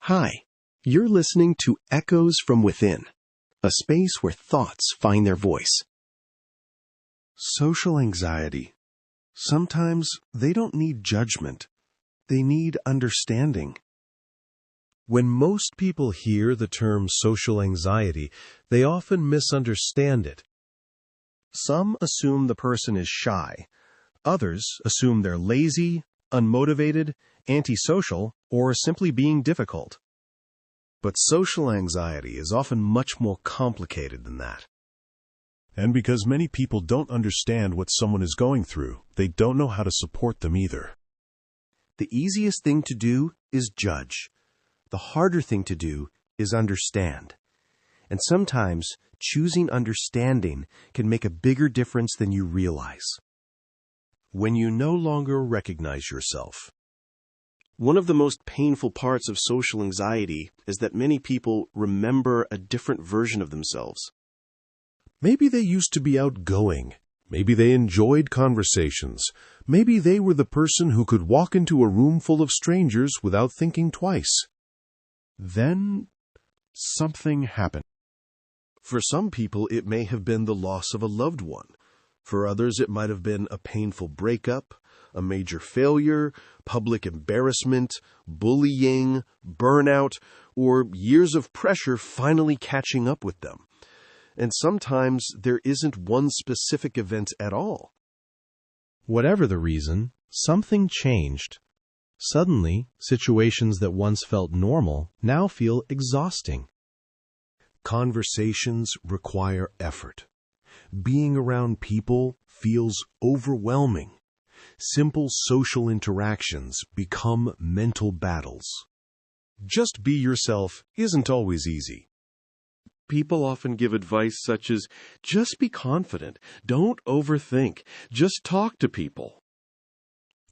Hi, you're listening to Echoes from Within, a space where thoughts find their voice. Social anxiety. Sometimes they don't need judgment. They need understanding. When most people hear the term social anxiety, they often misunderstand it. Some assume the person is shy. Others assume they're lazy, unmotivated, antisocial, or simply being difficult. But social anxiety is often much more complicated than that. And because many people don't understand what someone is going through, they don't know how to support them either. The easiest thing to do is judge. The harder thing to do is understand. And sometimes choosing understanding can make a bigger difference than you realize. When you no longer recognize yourself. One of the most painful parts of social anxiety is that many people remember a different version of themselves. Maybe they used to be outgoing. Maybe they enjoyed conversations. Maybe they were the person who could walk into a room full of strangers without thinking twice. Then something happened. For some people, it may have been the loss of a loved one. For others, it might have been a painful breakup, a major failure, public embarrassment, bullying, burnout, or years of pressure finally catching up with them. And sometimes there isn't one specific event at all. Whatever the reason, something changed. Suddenly, situations that once felt normal now feel exhausting. Conversations require effort. Being around people feels overwhelming. Simple social interactions become mental battles. Just be yourself isn't always easy. People often give advice such as, just be confident, don't overthink, just talk to people.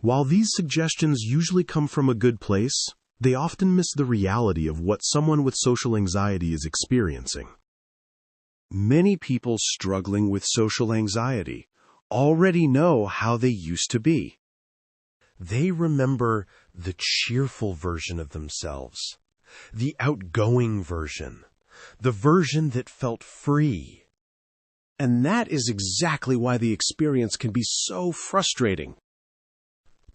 While these suggestions usually come from a good place, they often miss the reality of what someone with social anxiety is experiencing. Many people struggling with social anxiety already know how they used to be. They remember the cheerful version of themselves, the outgoing version, the version that felt free. And that is exactly why the experience can be so frustrating.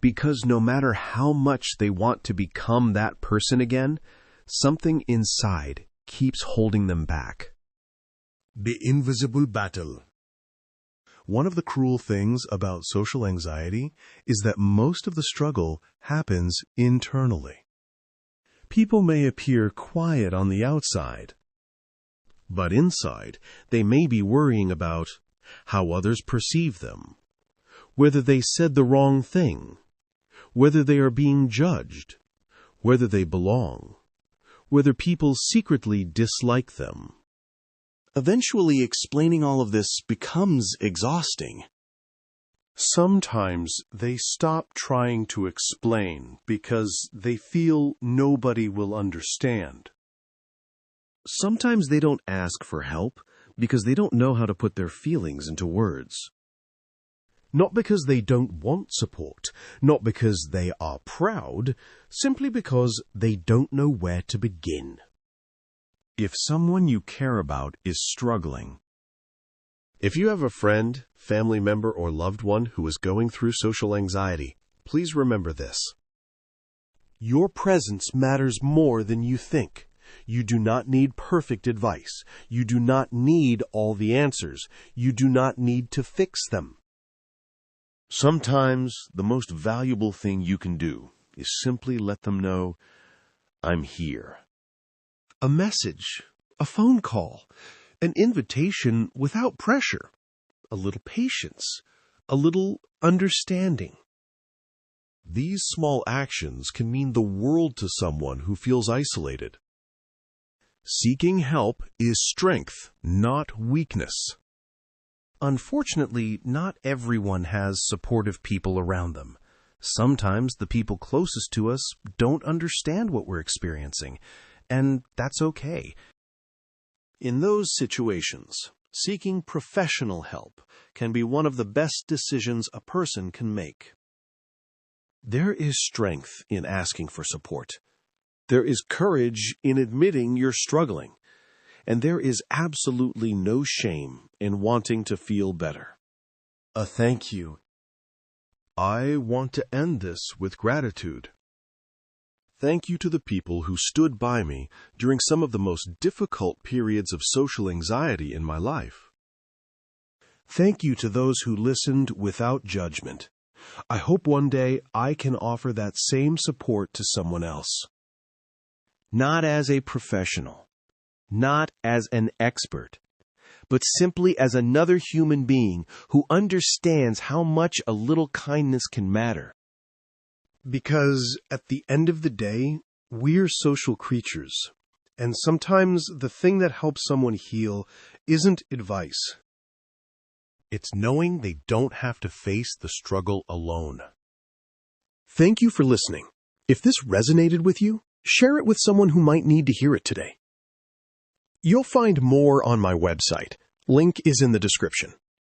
Because no matter how much they want to become that person again, something inside keeps holding them back. The invisible battle. One of the cruel things about social anxiety is that most of the struggle happens internally. People may appear quiet on the outside, but inside they may be worrying about how others perceive them, whether they said the wrong thing, whether they are being judged, whether they belong, whether people secretly dislike them. Eventually, explaining all of this becomes exhausting. Sometimes they stop trying to explain because they feel nobody will understand. Sometimes they don't ask for help because they don't know how to put their feelings into words. Not because they don't want support, not because they are proud, simply because they don't know where to begin. If someone you care about is struggling, if you have a friend, family member, or loved one who is going through social anxiety, please remember this. Your presence matters more than you think. You do not need perfect advice. You do not need all the answers. You do not need to fix them. Sometimes the most valuable thing you can do is simply let them know, I'm here. A message, a phone call, an invitation without pressure, a little patience, a little understanding. These small actions can mean the world to someone who feels isolated. Seeking help is strength, not weakness. Unfortunately, not everyone has supportive people around them. Sometimes the people closest to us don't understand what we're experiencing, and that's okay. In those situations, seeking professional help can be one of the best decisions a person can make. There is strength in asking for support. There is courage in admitting you're struggling, and there is absolutely no shame in wanting to feel better. A thank you. I want to end this with gratitude. Thank you to the people who stood by me during some of the most difficult periods of social anxiety in my life. Thank you to those who listened without judgment. I hope one day I can offer that same support to someone else. Not as a professional, not as an expert, but simply as another human being who understands how much a little kindness can matter. Because at the end of the day, we're social creatures, and sometimes the thing that helps someone heal isn't advice. It's knowing they don't have to face the struggle alone. Thank you for listening. If this resonated with you, share it with someone who might need to hear it today. You'll find more on my website. Link is in the description.